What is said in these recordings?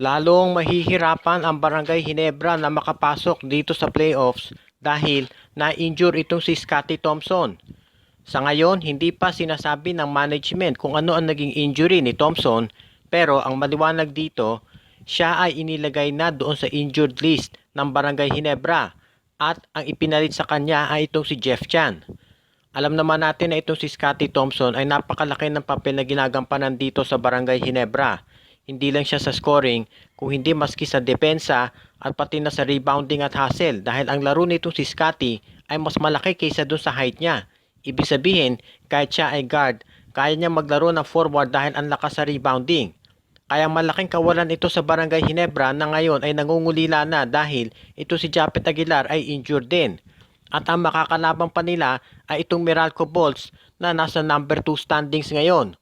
Lalong mahihirapan ang Barangay Ginebra na makapasok dito sa playoffs dahil na-injure itong si Scottie Thompson. Sa ngayon, hindi pa sinasabi ng management kung ano ang naging injury ni Thompson, pero ang maliwanag dito, siya ay inilagay na doon sa injured list ng Barangay Ginebra at ang ipinalit sa kanya ay itong si Jeff Chan. Alam naman natin na itong si Scottie Thompson ay napakalaki ng papel na ginagampanan dito sa Barangay Ginebra. Hindi lang siya sa scoring, kung hindi maski sa depensa at pati na sa rebounding at hustle dahil ang laro nitong si Scottie ay mas malaki kaysa doon sa height niya. Ibig sabihin, kahit siya ay guard, kaya niya maglaro ng forward dahil ang lakas sa rebounding. Kaya malaking kawalan ito sa Barangay Ginebra na ngayon ay nangungulila na dahil ito si Japet Aguilar ay injured din. At ang makakalaban pa nila ay itong Meralco Bolts na nasa number 2 standings ngayon.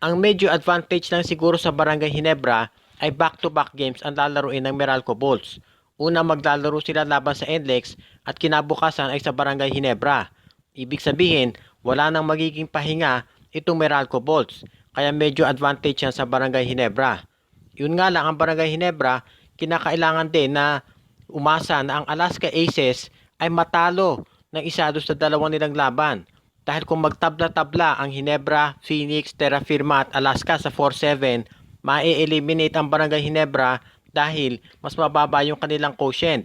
Ang medyo advantage lang siguro sa Barangay Ginebra ay back-to-back games ang lalaruin ng Meralco Bolts. Una maglalaro sila laban sa NLEX at kinabukasan ay sa Barangay Ginebra. Ibig sabihin, wala nang magiging pahinga itong Meralco Bolts. Kaya medyo advantage yan sa Barangay Ginebra. Yun nga lang, ang Barangay Ginebra, kinakailangan din na umasa na ang Alaska Aces ay matalo ng isa doon sa dalawang nilang laban. Dahil kung magtabla-tabla ang Ginebra, Phoenix, Terra Firma at Alaska sa 4-7, ma-eliminate ang Barangay Ginebra dahil mas mababa yung kanilang quotient.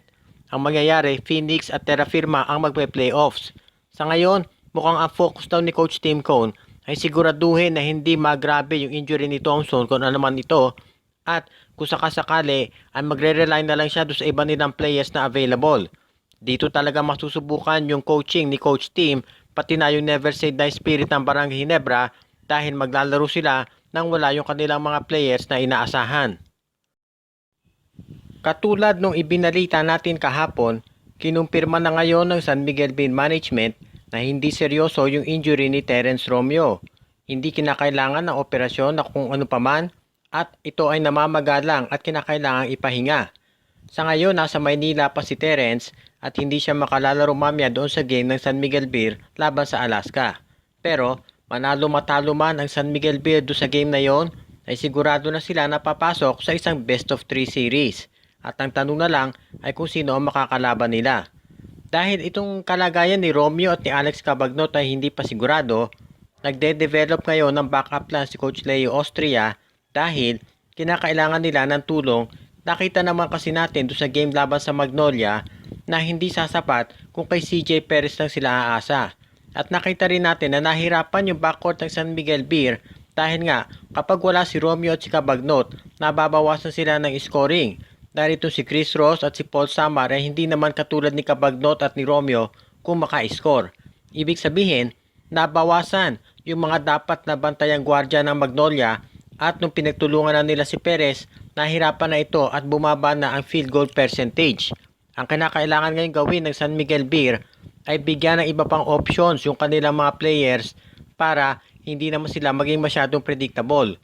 Ang mangyayari, Phoenix at Terra Firma ang magpe-playoffs. Sa ngayon, mukhang ang focus daw ni Coach Tim Cone ay siguraduhin na hindi magrabe yung injury ni Thompson kung ano man ito at kung sakasakali ay magre-rely na lang siya doon sa iba nilang players na available. Dito talaga masusubukan yung coaching ni Coach Tim pati na yung never say die spirit ng Barangay Ginebra dahil maglalaro sila nang wala yung kanilang mga players na inaasahan. Katulad nung ibinalita natin kahapon, kinumpirma na ngayon ng San Miguel Bay Management na hindi seryoso yung injury ni Terence Romeo. Hindi kinakailangan ng operasyon na kung ano paman at ito ay namamagalang at kinakailangang ipahinga. Sa ngayon, nasa Maynila pa si Terence at hindi siya makalalaro mamaya doon sa game ng San Miguel Beer laban sa Alaska. Pero manalo-matalo man ang San Miguel Beer doon sa game na yon, ay sigurado na sila na papasok sa isang best of 3 series. At ang tanong na lang ay kung sino ang makakalaban nila. Dahil itong kalagayan ni Romeo at ni Alex Cabagnot ay hindi pa sigurado, nagde-develop ngayon ng backup plan si Coach Leo Austria dahil kinakailangan nila ng tulong. Nakita naman kasi natin doon sa game laban sa Magnolia na hindi sasapat kung kay CJ Perez lang sila aasa. At nakita rin natin na nahirapan yung backcourt ng San Miguel Beer dahil nga kapag wala si Romeo at si Cabagnot, nababawasan sila ng scoring. Dahil ito si Chris Ross at si Paul Samar ay hindi naman katulad ni Cabagnot at ni Romeo kung maka-score. Ibig sabihin, nabawasan yung mga dapat na bantayang gwardya ng Magnolia at nung pinagtulungan na nila si Perez, nahirapan na ito at bumaba na ang field goal percentage. Ang kinakailangan ngayon gawin ng San Miguel Beer ay bigyan ng iba pang options yung kanilang mga players para hindi naman sila maging masyadong predictable.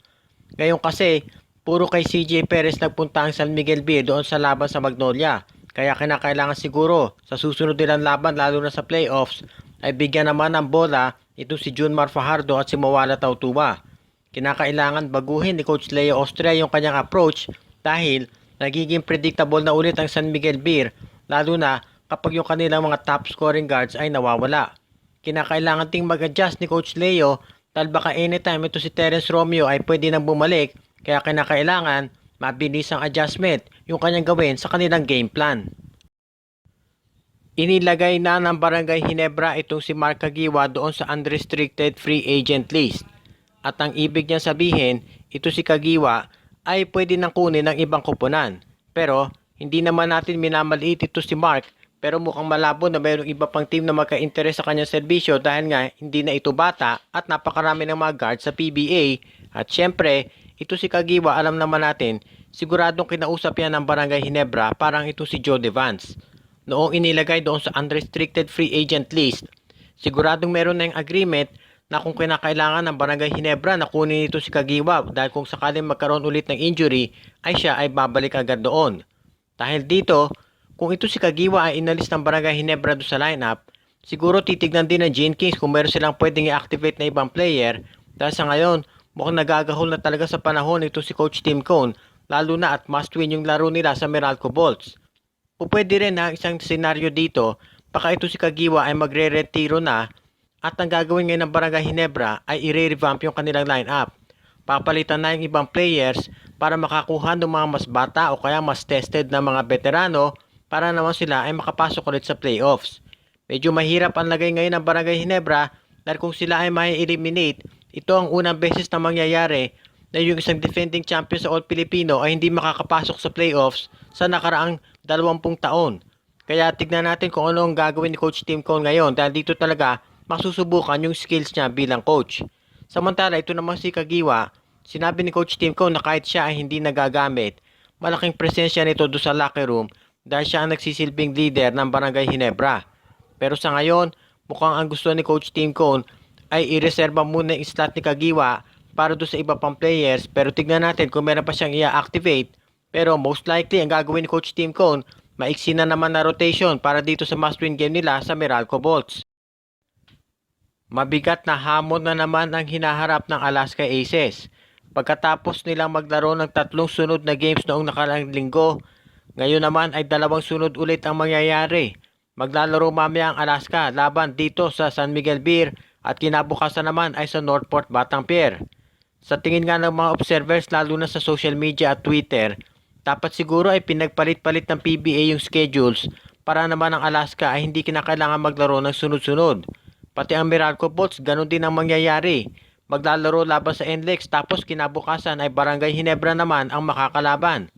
Ngayon kasi, puro kay CJ Perez nagpunta ang San Miguel Beer doon sa laban sa Magnolia. Kaya kinakailangan siguro sa susunod nilang laban lalo na sa playoffs ay bigyan naman ng bola ito si Junmar Fajardo at si Mawala Tautuba. Kinakailangan baguhin ni Coach Leo Austria yung kanyang approach dahil nagiging predictable na ulit ang San Miguel Beer lalo na kapag yung kanilang mga top scoring guards ay nawawala. Kinakailangan ting mag-adjust ni Coach Leo dahil baka anytime ito si Terence Romeo ay pwede nang bumalik kaya kinakailangan mabilis ang adjustment yung kanyang gawin sa kanilang game plan. Inilagay na ng Barangay Ginebra itong si Mark Caguioa doon sa unrestricted free agent list. At ang ibig niya sabihin, ito si Caguioa ay pwede nang kunin ng ibang koponan. Pero hindi naman natin minamaliit ito si Mark, pero mukhang malabo na mayroong iba pang team na magka-interes sa kanyang serbisyo dahil nga hindi na ito bata at napakarami ng mga guards sa PBA. At syempre, ito si Caguioa, alam naman natin, siguradong kinausap yan ng Barangay Ginebra parang ito si Joe Devance. Noong inilagay doon sa unrestricted free agent list, siguradong meron na yung agreement na kung kinakailangan ng Barangay Ginebra na kunin ito si Caguioa dahil kung sakaling magkaroon ulit ng injury ay siya ay babalik agad doon. Dahil dito, kung ito si Caguioa ay inalis ng Barangay Ginebra doon sa lineup, siguro titignan din ng Jenkins kung meron silang pwedeng i-activate na ibang player dahil sa ngayon mukhang nagagahol na talaga sa panahon ito si Coach Tim Cone lalo na at must win yung laro nila sa Meralco Bolts. Pwede rin na isang senaryo dito, baka ito si Kagiwa ay magre-retiro na at ang gagawin ngayon ng Barangay Ginebra ay i-revamp yung kanilang lineup. Papalitan na yung ibang players para makakuha ng mga mas bata o kaya mas tested na mga veterano para naman sila ay makapasok ulit sa playoffs. Medyo mahirap ang lagay ngayon ng Barangay Ginebra dahil kung sila ay mai-eliminate, ito ang unang beses na mangyayari na yung isang defending champion sa All Filipino ay hindi makakapasok sa playoffs sa nakaraang 20 taon. Kaya tignan natin kung ano ang gagawin ni Coach Tim Cone ngayon dahil dito talaga masusubukan yung skills niya bilang coach. Samantala ito naman si Kagiwa, sinabi ni Coach Tim Cone na kahit siya ay hindi nagagamit, malaking presensya nito doon sa locker room dahil siya ang nagsisilbing leader ng Barangay Ginebra. Pero sa ngayon, mukhang ang gusto ni Coach Tim Cone ay i-reserva muna yung slot ni Kagiwa para doon sa iba pang players, pero tignan natin kung meron pa siyang i-activate. Pero most likely ang gagawin ni Coach Tim Cone, maiksi na naman na rotation para dito sa must-win game nila sa Meralco Bolts. Mabigat na hamon na naman ang hinaharap ng Alaska Aces. Pagkatapos nilang maglaro ng 3 sunod na games noong nakaraang linggo, ngayon naman ay 2 sunod ulit ang mangyayari. Maglalaro mamaya ang Alaska laban dito sa San Miguel Beer at kinabukasan naman ay sa Northport Batang-Pier. Sa tingin nga ng mga observers lalo na sa social media at Twitter, dapat siguro ay pinagpalit-palit ng PBA yung schedules para naman ang Alaska ay hindi kinakailangan maglaro ng sunod-sunod. Pati ang Meralco Bolts, ganun din ang mangyayari. Maglalaro laban sa NLEX tapos kinabukasan ay Barangay Ginebra naman ang makakalaban.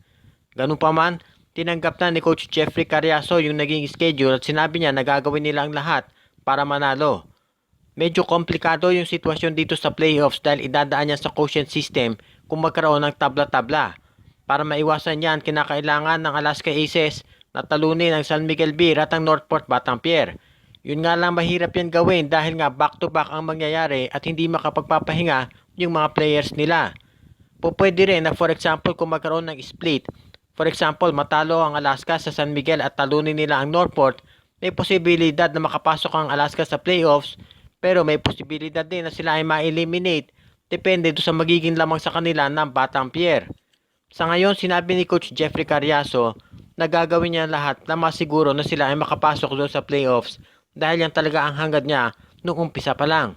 Ganun pa man, tinanggap na ni Coach Jeffrey Carriazo yung naging schedule at sinabi niya na gagawin nila ang lahat para manalo. Medyo komplikado yung sitwasyon dito sa playoffs dahil idadaan niya sa quotient system kung magkaroon ng tabla-tabla. Para maiwasan yan, kinakailangan ng Alaska Aces na talunin ang San Miguel Beer at ang Northport Batang-Pier. Yun nga lang mahirap yan gawin dahil nga back-to-back ang mangyayari at hindi makapagpapahinga yung mga players nila. Pwede rin na for example kung magkaroon ng split, for example matalo ang Alaska sa San Miguel at talunin nila ang Northport, may posibilidad na makapasok ang Alaska sa playoffs. Pero may posibilidad din na sila ay ma-eliminate depende do sa magiging lamang sa kanila ng Batang-Pier. Sa ngayon, sinabi ni Coach Jeffrey Carriazo na gagawin niya lahat na masiguro na sila ay makapasok doon sa playoffs dahil yan talaga ang hangad niya nung umpisa pa lang.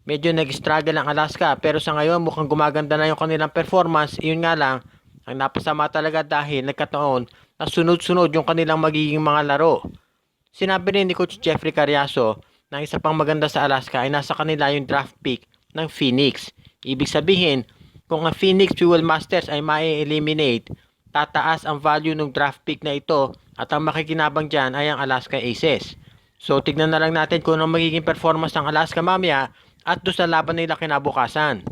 Medyo nag-struggle ang Alaska pero sa ngayon mukhang gumaganda na yung kanilang performance. Iyon nga lang, ang napasama talaga dahil nagkataon na sunod-sunod yung kanilang magiging mga laro. Sinabi rin ni Coach Jeffrey Carriazo na isa pang maganda sa Alaska ay nasa kanila yung draft pick ng Phoenix. Ibig sabihin, kung ang Phoenix Fuel Masters ay ma-eliminate, tataas ang value ng draft pick na ito at ang makikinabang dyan ay ang Alaska Aces. So tignan na lang natin kung ano magiging performance ng Alaska mamaya at doon sa laban nila kinabukasan.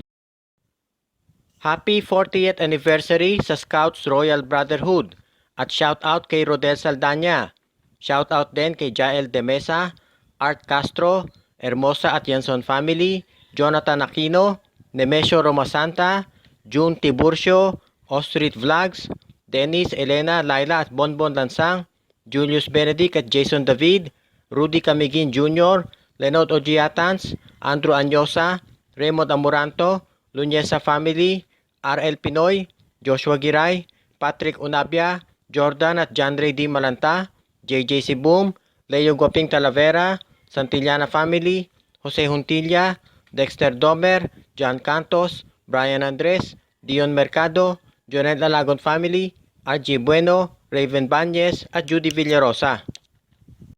Happy 40th anniversary sa Scouts Royal Brotherhood at shout out kay Rodel Saldana. Shout out din kay Jael De Mesa, Art Castro, Hermosa at Yanson family, Jonathan Aquino, Nemesio Romasanta, June Tiburcio, Ostrit Vlogs, Dennis, Elena, Laila at Bonbon Lansang, Julius Benedict at Jason David, Rudy Camigin Jr., Lenod Ogiatans, Andrew Anyosa, Raymond Amoranto, Luñesa family, RL Pinoy, Joshua Giray, Patrick Unabia, Jordan at John Ray D. Malanta, JJ Sibum, Leo Guaping Talavera, Santillana family, Jose Juntilla, Dexter Domer, John Cantos, Brian Andres, Dion Mercado, Jonel Alagon family, RG Bueno, Raven Banyes at Judy Villarosa.